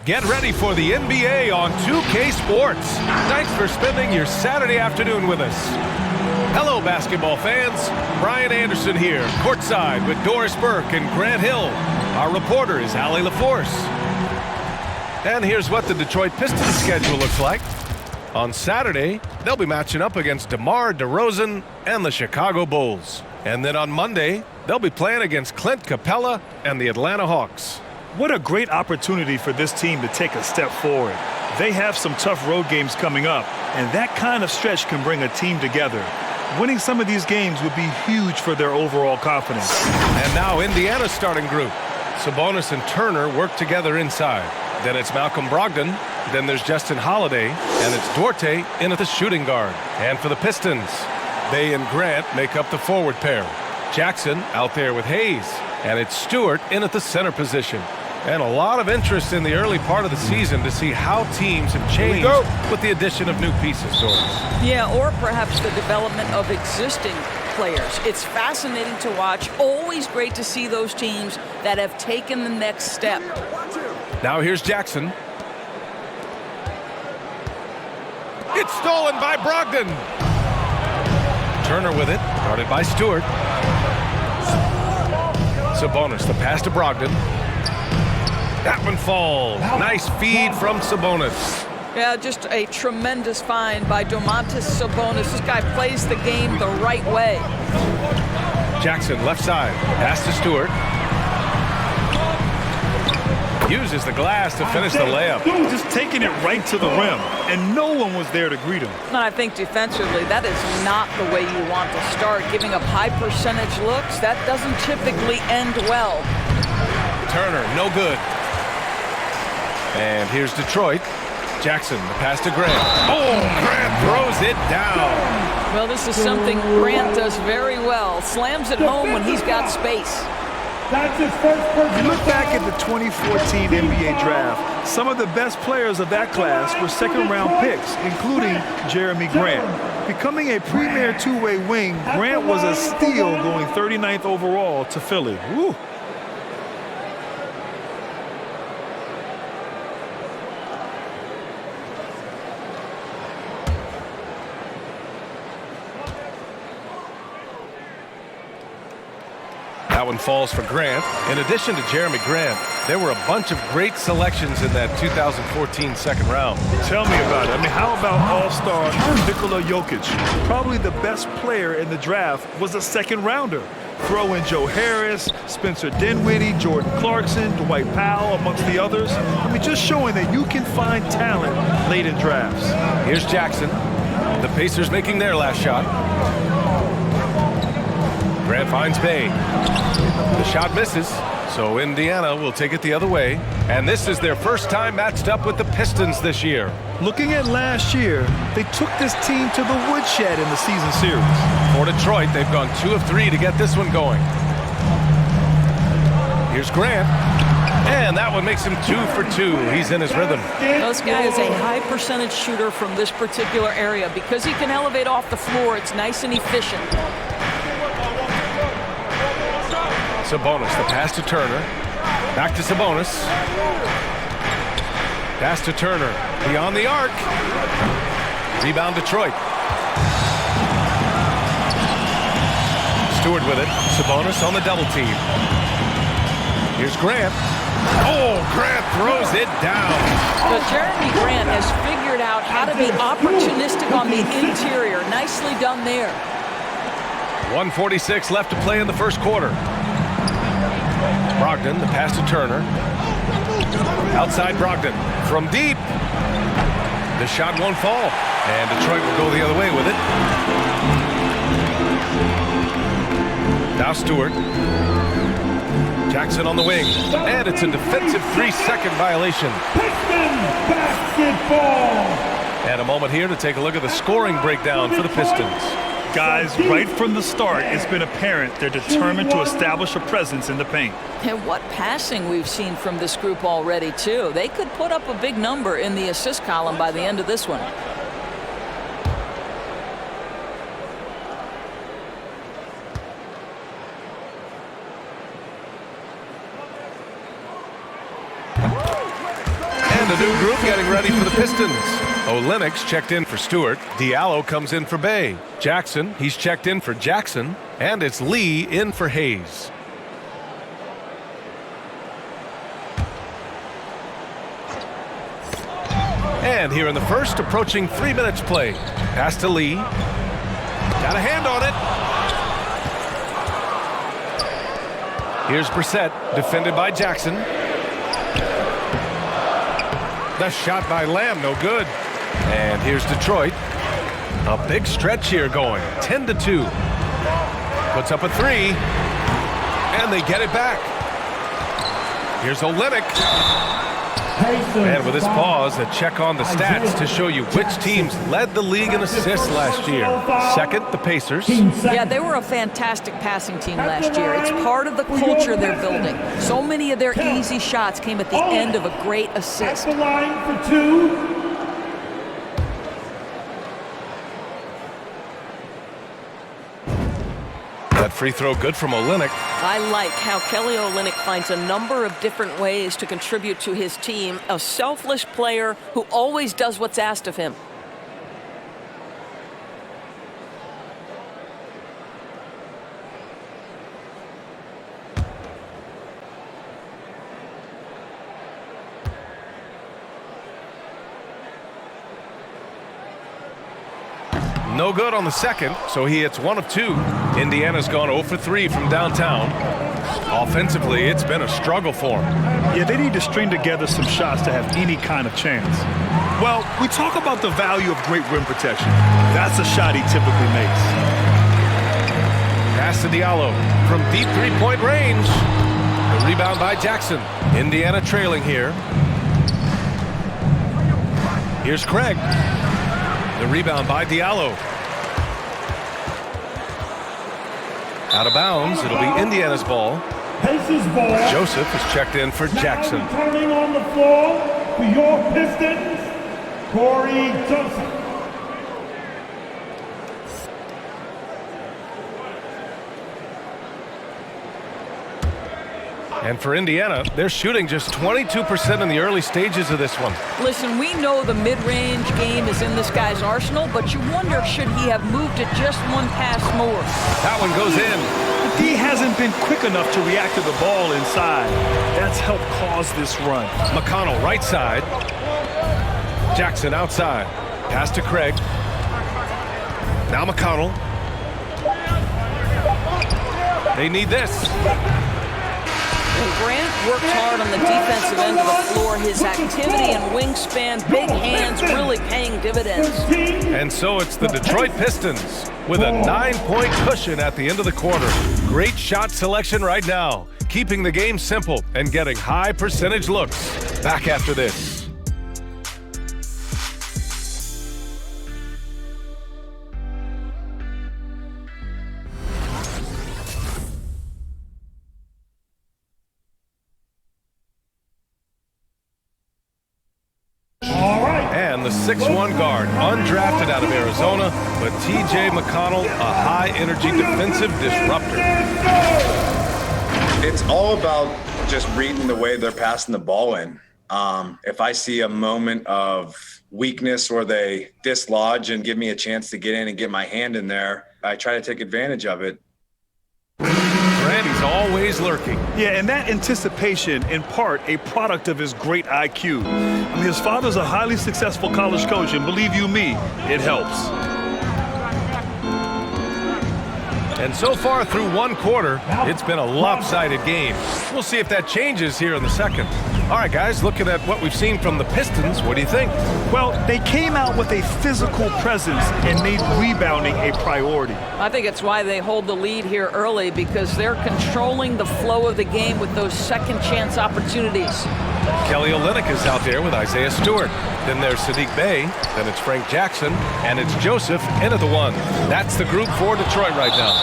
Get ready for the NBA on 2K Sports. Thanks for spending your Saturday afternoon with us. Hello, basketball fans. Brian Anderson here, courtside with Doris Burke and Grant Hill. Our reporter is Allie LaForce. And here's what the Detroit Pistons schedule looks like. On Saturday, they'll be matching up against DeMar DeRozan and the Chicago Bulls. And then on Monday, they'll be playing against Clint Capella and the Atlanta Hawks. What a great opportunity for this team to take a step forward. They have some tough road games coming up, and that kind of stretch can bring a team together. Winning some of these games would be huge for their overall confidence. And now Indiana's starting group. Sabonis and Turner work together inside. Then it's Malcolm Brogdon. Then there's Justin Holiday. And it's Duarte in at the shooting guard. And for the Pistons, Bey and Grant make up the forward pair. Jackson out there with Hayes. And it's Stewart in at the center position. And a lot of interest in the early part of the season to see how teams have changed with the addition of new pieces, Doris. Yeah, or perhaps the development of existing players. It's fascinating to watch. Always great to see those teams that have taken the next step. Now here's Jackson. It's stolen by Brogdon. Turner with it, guarded by Stewart. Sabonis, the pass to Brogdon. That one falls. Nice feed from Sabonis. Yeah, just a tremendous find by Domantas Sabonis. This guy plays the game the right way. Jackson, left side. Pass to Stewart. Uses the glass to finish the layup. Just taking it right to the rim, and no one was there to greet him. And I think defensively, that is not the way you want to start. Giving up high percentage looks, that doesn't typically end well. Turner, no good. And here's Detroit. Jackson, the pass to Grant. Oh, Grant throws it down. Well, this is something Grant does very well. Slams it home when he's got space. That's his first person. Look back at the 2014 NBA draft. Some of the best players of that class were second-round picks, including Jeremy Grant. Becoming a premier two-way wing, Grant was a steal going 39th overall to Philly. Woo. That one falls for Grant. In addition to Jeremy Grant, there were a bunch of great selections in that 2014 second round. Tell me about it. I mean, how about all-star Nikola Jokic? Probably the best player in the draft was a second-rounder. Throw in Joe Harris, Spencer Dinwiddie, Jordan Clarkson, Dwight Powell, amongst the others. I mean, just showing that you can find talent late in drafts. Here's Jackson. The Pacers making their last shot. Grant finds Bey. The shot misses, so Indiana will take it the other way. And this is their first time matched up with the Pistons this year. Looking at last year, they took this team to the woodshed in the season series. For Detroit, they've gone 2 of 3 to get this one going. Here's Grant. And that one makes him 2 for 2. He's in his rhythm. This guy is a high percentage shooter from this particular area. Because he can elevate off the floor, it's nice and efficient. Sabonis, the pass to Turner. Back to Sabonis. Pass to Turner. Beyond the arc. Rebound Detroit. Stewart with it. Sabonis on the double team. Here's Grant. Oh, Grant throws it down. But Jeremy Grant has figured out how to be opportunistic on the interior. Nicely done there. 1:46 left to play in the first quarter. Brogdon, the pass to Turner. Outside Brogdon. From deep. The shot won't fall. And Detroit will go the other way with it. Now Stewart. Jackson on the wing. And it's a defensive 3-second violation. Pistons basketball. And a moment here to take a look at the scoring breakdown for the Pistons. Guys, right from the start, it's been apparent they're determined to establish a presence in the paint. And what passing we've seen from this group already, too. They could put up a big number in the assist column by the end of this one. the new group getting ready for the Pistons. Olenek's checked in for Stewart. Diallo comes in for Bay. Jackson, he's checked in for Jackson. And it's Lee in for Hayes. And here in the first, approaching 3 minutes play. Pass to Lee. Got a hand on it. Here's Brissett, defended by Jackson. The shot by Lamb, no good. And here's Detroit. A big stretch here going, 10-2. Puts up a three, and they get it back. Here's Olenek. And with this pause, a check on the stats to show you which teams led the league in assists last year. Second, the Pacers. Yeah, they were a fantastic passing team last year. It's part of the culture they're building. So many of their easy shots came at the end of a great assist. At the line for two. That free throw good from Olenek. I like how Kelly Olynyk finds a number of different ways to contribute to his team. A selfless player who always does what's asked of him. No good on the second, so he hits 1 of 2. Indiana's gone 0 for 3 from downtown. Offensively, it's been a struggle for him. Yeah, they need to string together some shots to have any kind of chance. Well, we talk about the value of great rim protection. That's a shot he typically makes. Pass to Diallo from deep three-point range. The rebound by Jackson. Indiana trailing here. Here's Craig. The rebound by Diallo. Out of bounds. It'll be Indiana's ball. Pacers ball. Joseph is checked in for Jackson. Turning on the floor for your Pistons, Corey Joseph. And for Indiana, they're shooting just 22% in the early stages of this one. Listen, we know the mid-range game is in this guy's arsenal, but you wonder, should he have moved it just one pass more? That one goes in. D hasn't been quick enough to react to the ball inside. That's helped cause this run. McConnell right side. Jackson outside. Pass to Craig. Now McConnell. They need this. And Grant worked hard on the defensive end of the floor. His activity and wingspan, big hands, really paying dividends. And so it's the Detroit Pistons with a 9-point cushion at the end of the quarter. Great shot selection right now, keeping the game simple and getting high percentage looks. Back after this. And the 6'1" guard, undrafted out of Arizona, but T.J. McConnell, a high-energy defensive disruptor. It's all about just reading the way they're passing the ball in. If I see a moment of weakness or they dislodge and give me a chance to get in and get my hand in there, I try to take advantage of it. Randy's always lurking. Yeah, and that anticipation, in part, a product of his great IQ. I mean, his father's a highly successful college coach, and believe you me, it helps. And so far through one quarter, it's been a lopsided game. We'll see if that changes here in the second. All right, guys, looking at what we've seen from the Pistons, what do you think? Well, they came out with a physical presence and made rebounding a priority. I think it's why they hold the lead here early, because they're controlling the flow of the game with those second chance opportunities. Kelly Olynyk is out there with Isaiah Stewart. Then there's Sadiq Bey. Then it's Frank Jackson. And it's Joseph into the one. That's the group for Detroit right now.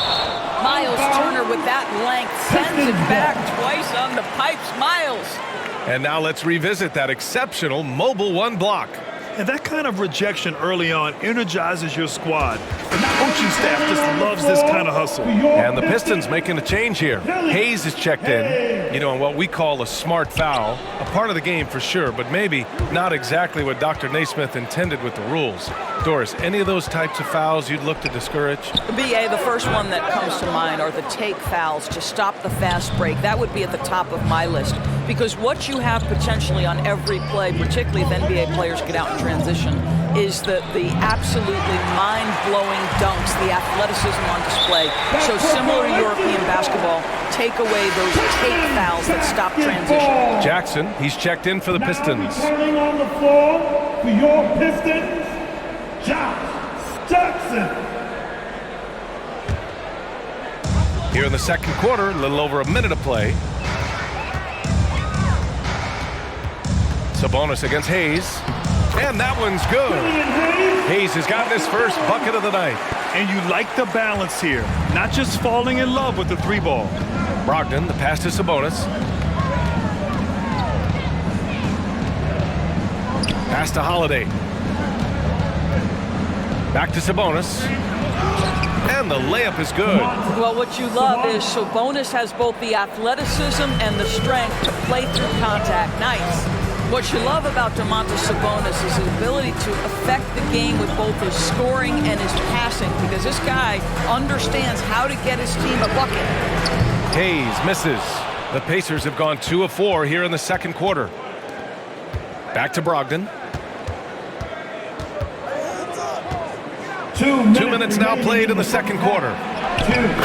Miles Turner with that length sends it back twice on the pipes. Miles. And now let's revisit that exceptional mobile one block. And that kind of rejection early on energizes your squad. But coach coaching staff just loves this kind of hustle. And the Pistons making a change here. Hayes is checked in, you know, in what we call a smart foul. A part of the game for sure, but maybe not exactly what Dr. Naismith intended with the rules. Doris, any of those types of fouls you'd look to discourage? BA, the first one that comes to mind are the take fouls to stop the fast break. That would be at the top of my list, because what you have potentially on every play, particularly if NBA players get out in transition, is the absolutely mind-blowing dunks, the athleticism on display. So similar to European basketball, take away those take fouls that stop transition. Jackson, he's checked in for the Pistons. Standing on the floor for your Pistons, Jackson. Here in the second quarter, a little over a minute of play. Sabonis against Hayes. And that one's good. Hayes has gotten his first bucket of the night. And you like the balance here, not just falling in love with the three ball. Brogdon, the pass to Sabonis. Pass to Holiday. Back to Sabonis. And the layup is good. Well, what you love is Sabonis has both the athleticism and the strength to play through contact. Nice. What you love about Domantas Sabonis is his ability to affect the game with both his scoring and his passing, because this guy understands how to get his team a bucket. Hayes misses. The Pacers have gone 2 of 4 here in the second quarter. Back to Brogdon. 2 minutes now played in the second quarter.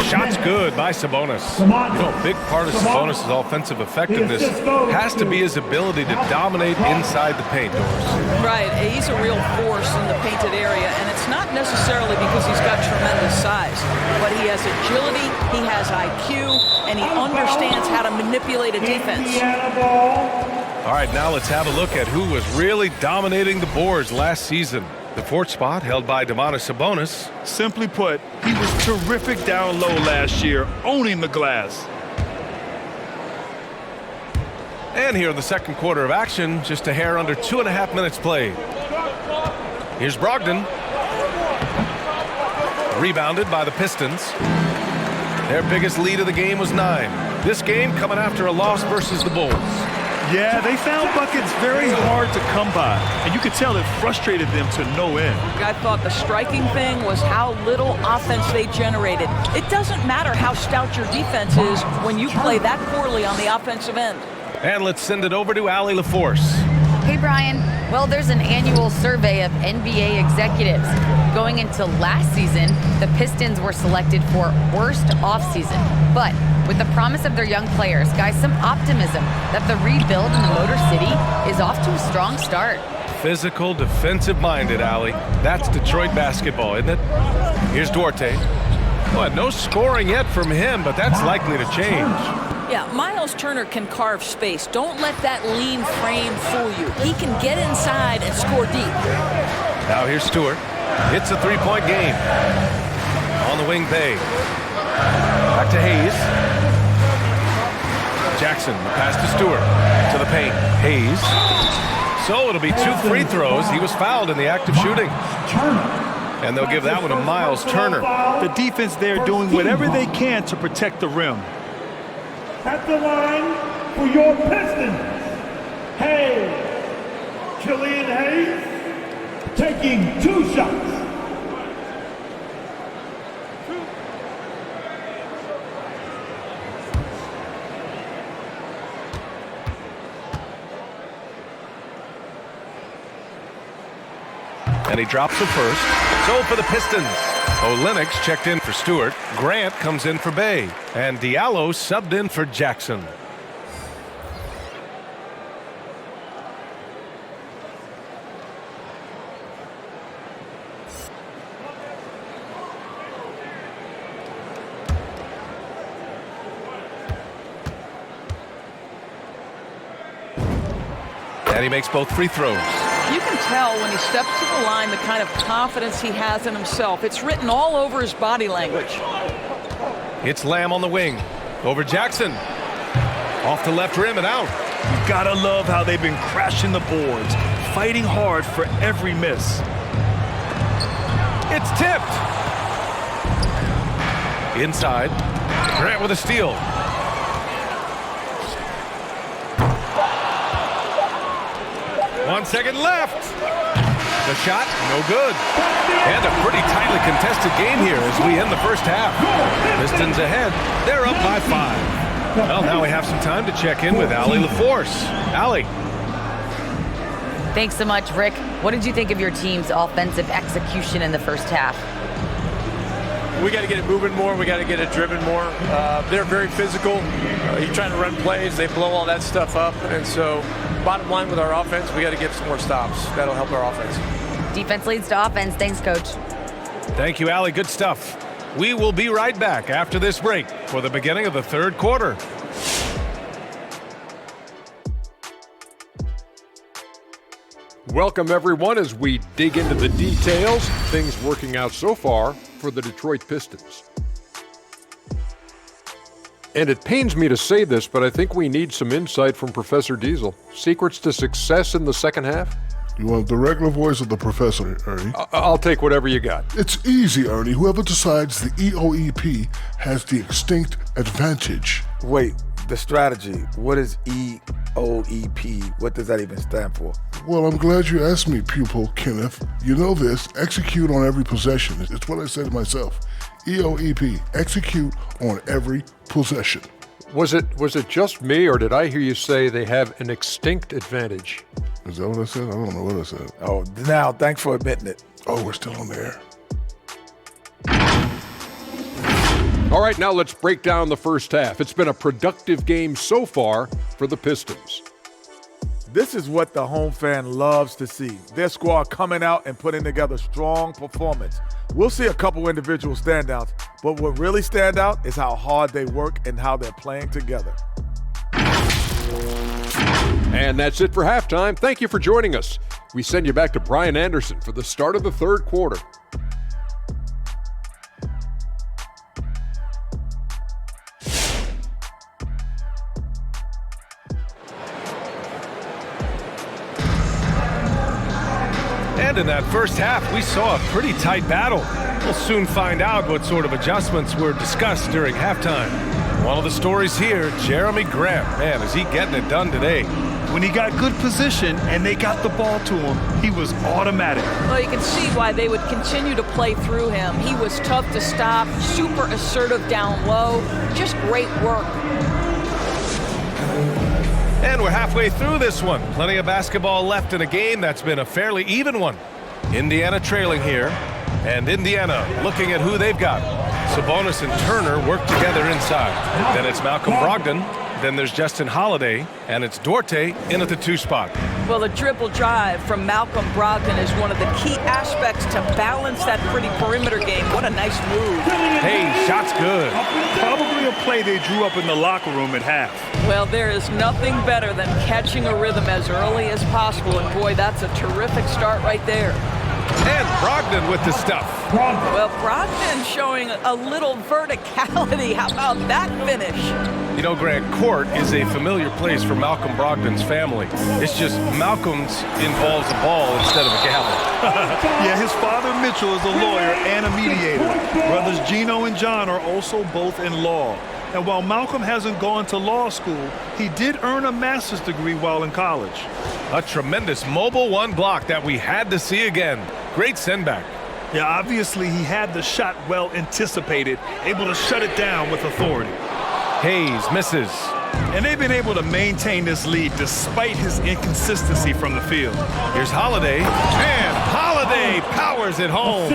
Shot's good by Sabonis. You know, a big part of Sabonis' offensive effectiveness has to be his ability to dominate inside the paint, Doris. Right, he's a real force in the painted area, and it's not necessarily because he's got tremendous size, but he has agility, he has IQ, and he understands how to manipulate a defense. All right, now let's have a look at who was really dominating the boards last season. The fourth spot held by Domantas Sabonis. Simply put, he was terrific down low last year, owning the glass. And here in the second quarter of action, just a hair under 2.5 minutes played. Here's Brogdon. Rebounded by the Pistons. Their biggest lead of the game was 9. This game coming after a loss versus the Bulls. Yeah, they found buckets very hard to come by, and you could tell it frustrated them to no end. I thought the striking thing was how little offense they generated. It doesn't matter how stout your defense is when you play that poorly on the offensive end. And let's send it over to Allie LaForce. Hey, Brian. Well, there's an annual survey of NBA executives. Going into last season, the Pistons were selected for worst offseason. But with the promise of their young players, guys, some optimism that the rebuild in the Motor City is off to a strong start. Physical, defensive-minded, Allie. That's Detroit basketball, isn't it? Here's Duarte. Well, no scoring yet from him, but that's likely to change. Yeah, Miles Turner can carve space. Don't let that lean frame fool you. He can get inside and score deep. Now here's Stewart. It's a three-point game. On the wing, Bay. Back to Hayes. Jackson, the pass to Stewart. To the paint. Hayes. So it'll be 2 free throws. He was fouled in the act of shooting. And they'll give that one to Miles Turner. The defense there doing whatever they can to protect the rim. At the line for your Pistons, Hayes. Killian Hayes taking 2 shots. And he drops the first. So for the Pistons, Olynyk checked in for Stewart. Grant comes in for Bay. And Diallo subbed in for Jackson. And he makes both free throws. You can tell when he steps to the line the kind of confidence he has in himself. It's written all over his body language. It's Lamb on the wing. Over Jackson. Off the left rim and out. You gotta love how they've been crashing the boards, fighting hard for every miss. It's tipped. Inside. Grant with a steal. One second left. The shot, no good. And a pretty tightly contested game here as we end the first half. Pistons ahead. They're up by 5. Well, now we have some time to check in with Allie LaForce. Allie. Thanks so much, Rick. What did you think of your team's offensive execution in the first half? We got to get it moving more. We got to get it driven more. They're very physical. You're trying to run plays. They blow all that stuff up. And so bottom line with our offense, we got to get some more stops. That'll help our offense. Defense leads to offense. Thanks, Coach. Thank you, Allie. Good stuff. We will be right back after this break for the beginning of the third quarter. Welcome, everyone, as we dig into the details. Things working out so far for the Detroit Pistons. And it pains me to say this, but I think we need some insight from Professor Diesel. Secrets to success in the second half? You want the regular voice of the professor, Ernie? I'll take whatever you got. It's easy, Ernie. Whoever decides the EOEP has the extinct advantage. Wait, the strategy. What is EOEP? What does that even stand for? Well, I'm glad you asked me, pupil Kenneth. You know this, execute on every possession. It's what I said to myself. EOEP, execute on every possession. Was it just me, or did I hear you say they have an extinct advantage? Is that what I said? I don't know what I said. Oh, now, thanks for admitting it. Oh, we're still on the air. All right, now let's break down the first half. It's been a productive game so far for the Pistons. This is what the home fan loves to see. Their squad coming out and putting together strong performance. We'll see a couple individual standouts, but what really stand out is how hard they work and how they're playing together. And that's it for halftime. Thank you for joining us. We send you back to Brian Anderson for the start of the third quarter. And in that first half, we saw a pretty tight battle. We'll soon find out what sort of adjustments were discussed during halftime. One of the stories here, Jeremy Grant. Man, is he getting it done today. When he got good position and they got the ball to him, he was automatic. Well, you can see why they would continue to play through him. He was tough to stop, super assertive down low, just great work. And we're halfway through this one. Plenty of basketball left in a game that's been a fairly even one. Indiana trailing here, and Indiana looking at who they've got. Sabonis and Turner work together inside. Then it's Malcolm Brogdon. Then there's Justin Holiday, and it's Duarte in at the 2 spot. Well, the dribble drive from Malcolm Brogdon is one of the key aspects to balance that pretty perimeter game. What a nice move. Hey, shot's good. Probably a play they drew up in the locker room at half. Well, there is nothing better than catching a rhythm as early as possible, and boy, that's a terrific start right there. And Brogdon with the stuff. Well, Brogdon showing a little verticality. How about that finish? You know, Grant, court is a familiar place for Malcolm Brogdon's family. It's just Malcolm's involves a ball instead of a gavel. Yeah, his father Mitchell is a lawyer and a mediator. Brothers Gino and John are also both in law. And while Malcolm hasn't gone to law school, he did earn a master's degree while in college. A tremendous mobile one block that we had to see again. Great send back. Yeah, obviously he had the shot well anticipated, able to shut it down with authority. Hayes misses. And they've been able to maintain this lead despite his inconsistency from the field. Here's Holiday, and Holiday powers it home.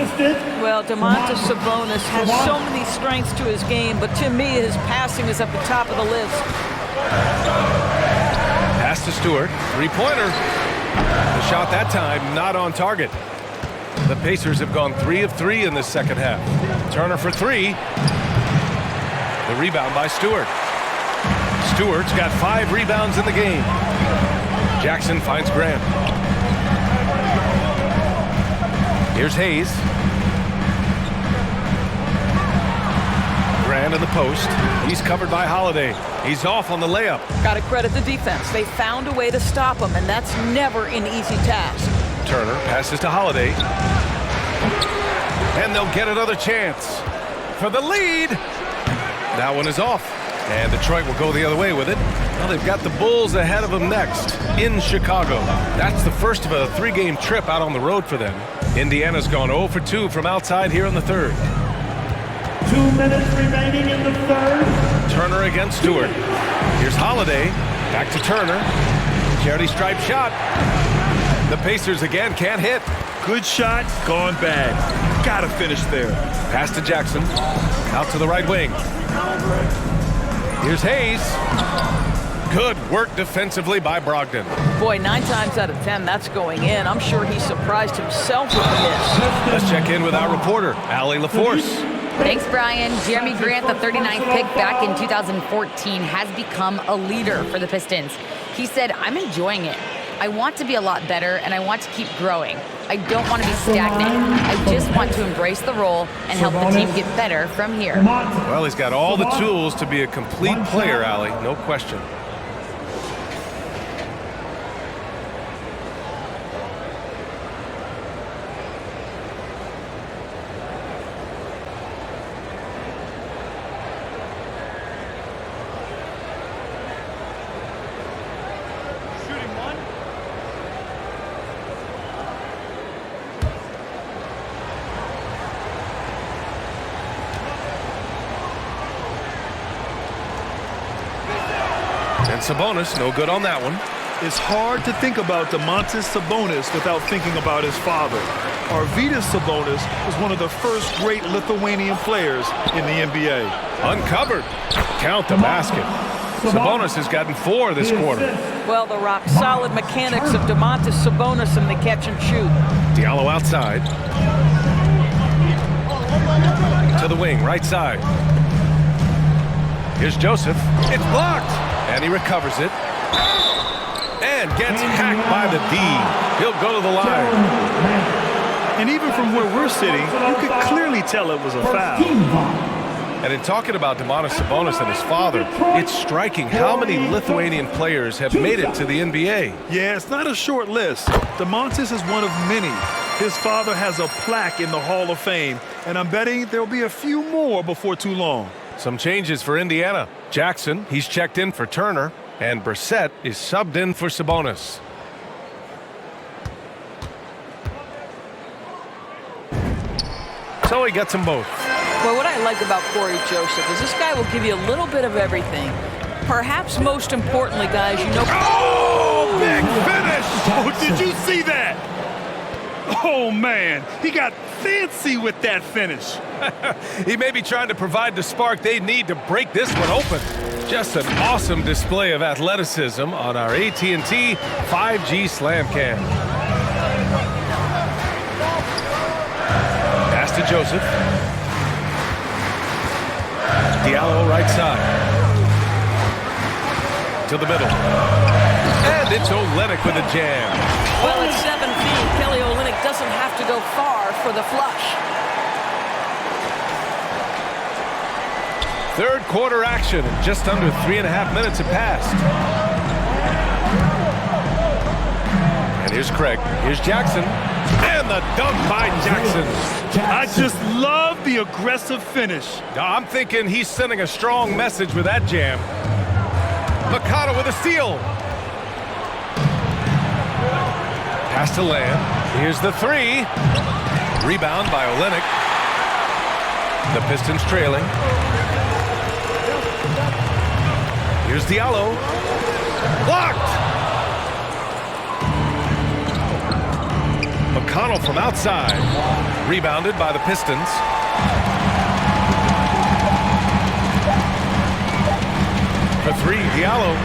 Well, Domantas Sabonis has so many strengths to his game, but to me, his passing is at the top of the list. Pass to Stewart, three-pointer. The shot that time not on target. The Pacers have gone 3 of 3 in this second half. Turner for 3. The rebound by Stewart. Stewart's got 5 rebounds in the game. Jackson finds Grant. Here's Hayes. Grant in the post. He's covered by Holiday. He's off on the layup. Got to credit the defense. They found a way to stop him, and that's never an easy task. Turner passes to Holiday. And they'll get another chance. for the lead. That one is off. And Detroit will go the other way with it. Well, they've got the Bulls ahead of them next in Chicago. That's the first of a 3-game trip out on the road for them. Indiana's gone 0 for 2 from outside here in the third. 2 minutes remaining in the third. Turner against Stewart. Here's Holiday. Back to Turner. Charity stripe shot. The Pacers again can't hit. Good shot, gone bad. Gotta finish there. Pass to Jackson. Out to the right wing. Here's Hayes. Good work defensively by Brogdon. Boy, 9 times out of 10, that's going in. I'm sure he surprised himself with the miss. Let's check in with our reporter, Allie LaForce. Thanks, Brian. Jeremy Grant, the 39th pick back in 2014, has become a leader for the Pistons. He said, "I'm enjoying it. I want to be a lot better, and I want to keep growing. I don't want to be stagnant. I just want to embrace the role and help the team get better from here." Well, he's got all the tools to be a complete player, Allie, no question. And Sabonis, no good on that one. It's hard to think about Domantas Sabonis without thinking about his father. Arvydas Sabonis was one of the first great Lithuanian players in the NBA. Uncovered. Count the basket. Sabonis has gotten 4 this quarter. Well, the rock-solid mechanics of Domantas Sabonis and the catch and shoot. Diallo outside. To the wing, right side. Here's Joseph. It's blocked. And he recovers it. And gets hacked by the D. He'll go to the line. And even from where we're sitting, you could clearly tell it was a foul. And in talking about Domantas Sabonis and his father, it's striking how many Lithuanian players have made it to the NBA. Yeah, it's not a short list. Domantas is one of many. His father has a plaque in the Hall of Fame, and I'm betting there'll be a few more before too long. Some changes for Indiana. Jackson, he's checked in for Turner, and Brissett is subbed in for Sabonis. So he gets them both. Well, what I like about Corey Joseph is this guy will give you a little bit of everything. Perhaps most importantly, guys, you know... Oh, big finish! Oh, did you see that? Oh, man, he got fancy with that finish. He may be trying to provide the spark they need to break this one open. Just an awesome display of athleticism on our AT&T 5G Slam Cam. Pass to Joseph. Diallo right side. To the middle. And it's Olynyk with a jam. Well, at 7 feet, Kelly Olynyk doesn't have to go far for the flush. Third quarter action, and just under 3.5 minutes have passed. And here's Craig. Here's Jackson. And the dunk by Jackson. I just love the aggressive finish. I'm thinking he's sending a strong message with that jam. Mikata with a steal. Pass to Lamb. Here's the 3. Rebound by Olynyk. The Pistons trailing. Here's Diallo. Blocked! McConnell from outside. Rebounded by the Pistons. For 3, Diallo.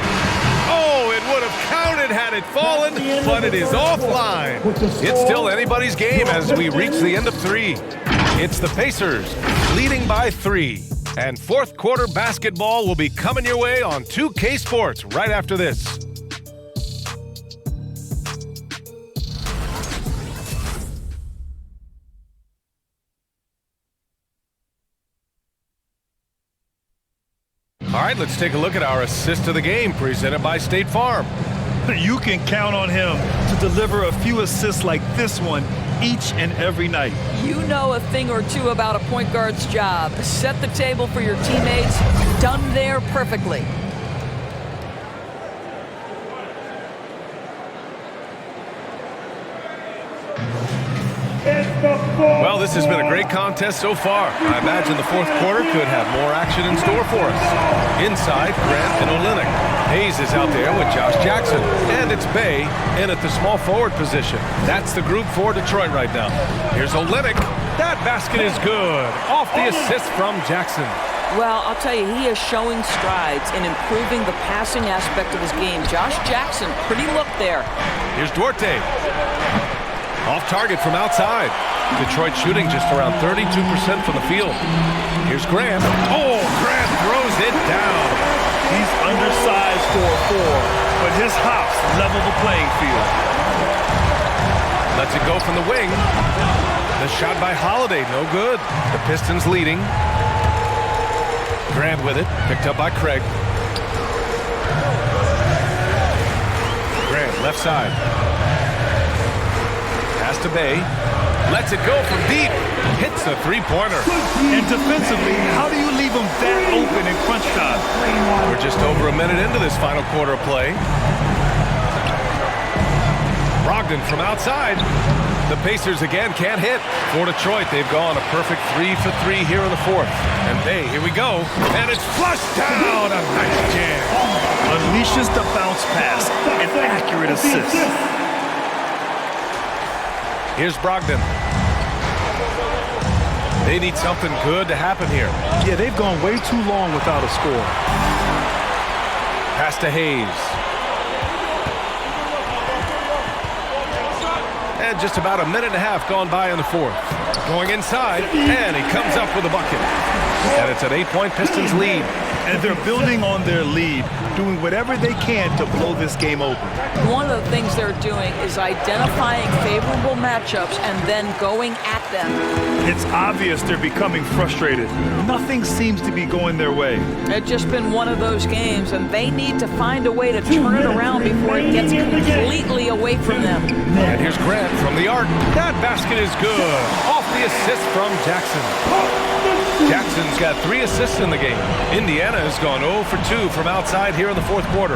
Oh, it would have counted had it fallen, but it is offline. It's still anybody's game as we reach the end of 3. It's the Pacers leading by 3. And fourth quarter basketball will be coming your way on 2K Sports right after this. All right, let's take a look at our assist of the game presented by State Farm. You can count on him to deliver a few assists like this one each and every night. You know a thing or two about a point guard's job. Set the table for your teammates. Done there perfectly. Well, this has been a great contest so far. I imagine the fourth quarter could have more action in store for us. Inside, Grant and Olynyk. Hayes is out there with Josh Jackson. And it's Bay in at the small forward position. That's the group for Detroit right now. Here's Olynyk. That basket is good. Off the assist from Jackson. Well, I'll tell you, he is showing strides in improving the passing aspect of his game. Josh Jackson, pretty look there. Here's Duarte. Off target from outside. Detroit shooting just around 32% from the field. Here's Grant. Oh, Grant throws it down. He's undersized for a 4, but his hops level the playing field. Lets it go from the wing. The shot by Holiday, no good. The Pistons leading. Grant with it, picked up by Craig. Grant, left side. Pass to Bay. Lets it go from deep. Hits the three-pointer. And defensively, how do you leave them that open in crunch time? We're just over a minute into this final quarter of play. Brogdon from outside. The Pacers again can't hit. For Detroit, they've gone a perfect 3 for 3 here in the fourth. And Bay, here we go. And it's flushed down. A nice jam. Unleashes the bounce pass. An accurate assist. Here's Brogdon. They need something good to happen here. Yeah, they've gone way too long without a score. Pass to Hayes. And just about a minute and a half gone by in the fourth. Going inside, and he comes up with a bucket. And it's an 8-point Pistons lead. And they're building on their lead, doing whatever they can to blow this game open. One of the things they're doing is identifying favorable matchups and then going at them. It's obvious they're becoming frustrated. Nothing seems to be going their way. It's just been one of those games, and they need to find a way to turn it around before it gets completely away from them. And here's Grant from the arc. That basket is good. Off the assist from Jackson. Jackson's got 3 assists in the game. Indiana has gone 0 for 2 from outside here in the fourth quarter.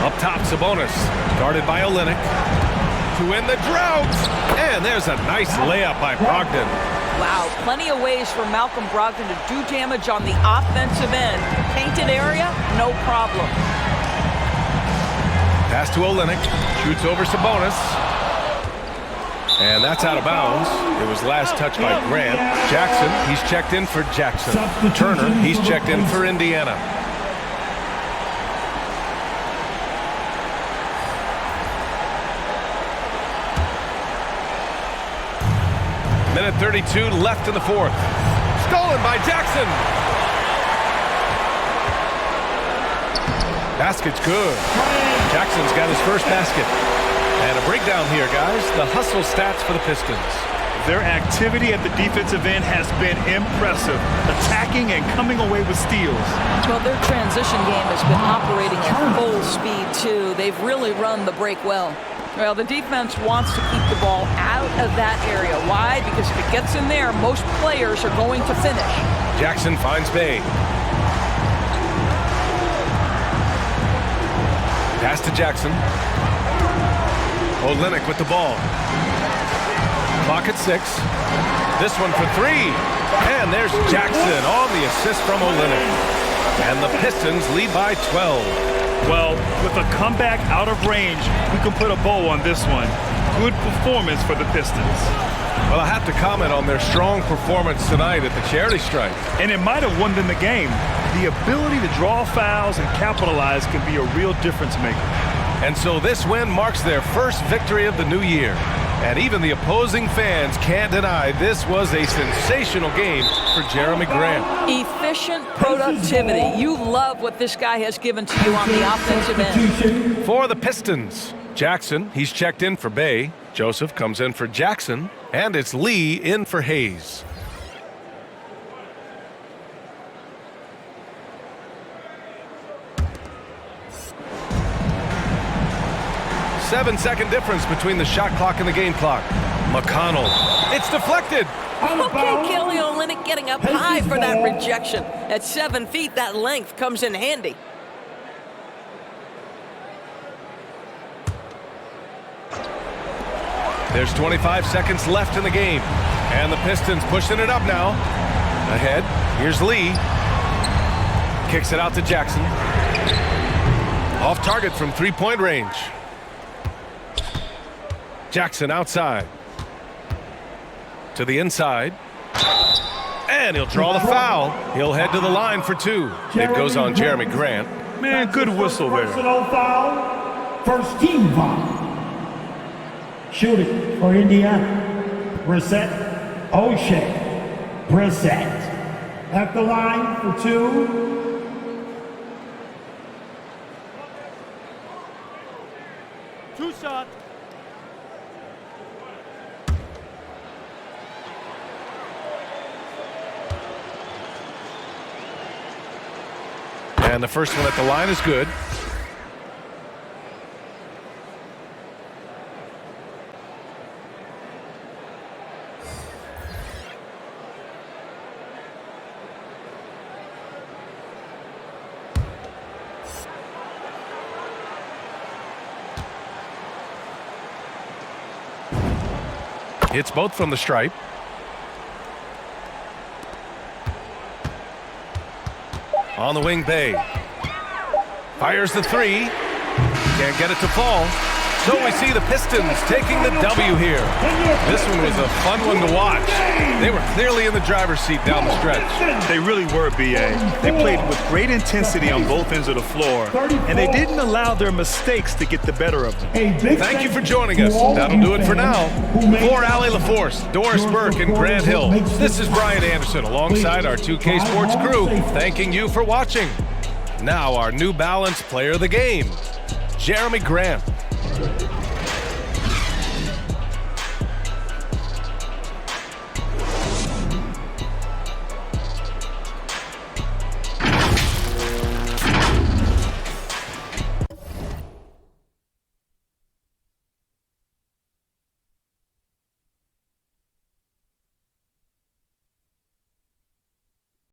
Up top, Sabonis, guarded by Olynyk. To win the drought. And there's a nice layup by Brogdon. Wow, plenty of ways for Malcolm Brogdon to do damage on the offensive end. Painted area, no problem. Pass to Olynyk. Shoots over Sabonis. And that's out of bounds. It was last touched by Grant. Jackson, he's checked in for Jackson. Turner, he's checked in for Indiana. Minute 32 left in the fourth. Stolen by Jackson. Basket's good. Jackson's got his first basket. And a breakdown here, guys. The hustle stats for the Pistons. Their activity at the defensive end has been impressive, attacking and coming away with steals. Well, their transition game has been operating at full speed, too. They've really run the break well. Well, the defense wants to keep the ball out of that area. Why? Because if it gets in there, most players are going to finish. Jackson finds Bay. Pass to Jackson. Olynyk with the ball. Clock at 6. This one for 3. And there's Jackson on the assist from Olynyk. And the Pistons lead by 12. Well, with a comeback out of range, we can put a bow on this one. Good performance for the Pistons. Well, I have to comment on their strong performance tonight at the charity stripe. And it might have won them the game. The ability to draw fouls and capitalize can be a real difference maker. And so this win marks their first victory of the new year. And even the opposing fans can't deny this was a sensational game for Jeremy Grant. Efficient productivity. You love what this guy has given to you on the offensive end. For the Pistons, Jackson, he's checked in for Bay. Joseph comes in for Jackson. And it's Lee in for Hayes. 7-second difference between the shot clock and the game clock. McConnell. It's deflected. Okay, Kelly Olynyk getting up high for that rejection. At 7 feet, that length comes in handy. There's 25 seconds left in the game. And the Pistons pushing it up now. Ahead. Here's Lee. Kicks it out to Jackson. Off target from three-point range. Jackson outside. To the inside. And he'll draw the foul. He'll head to the line for two. It goes on Jeremy Grant. Man, good whistle there. Personal foul. First team foul. Shooting for Indiana. Brissett. O'Shea. Brissett. At the line for two. Two shots. And the first one at the line is good. Hits both from the stripe. On the wing, Bay. Fires the three. Can't get it to fall. So we see the Pistons taking the W here. This one was a fun one to watch. They were clearly in the driver's seat down the stretch. They really were, B.A. They played with great intensity on both ends of the floor, and they didn't allow their mistakes to get the better of them. Thank you for joining us. That'll do it for now. For Allie LaForce, Doris Burke, and Grant Hill, this is Brian Anderson alongside our 2K Sports crew, thanking you for watching. Now our New Balance Player of the Game, Jeremy Grant.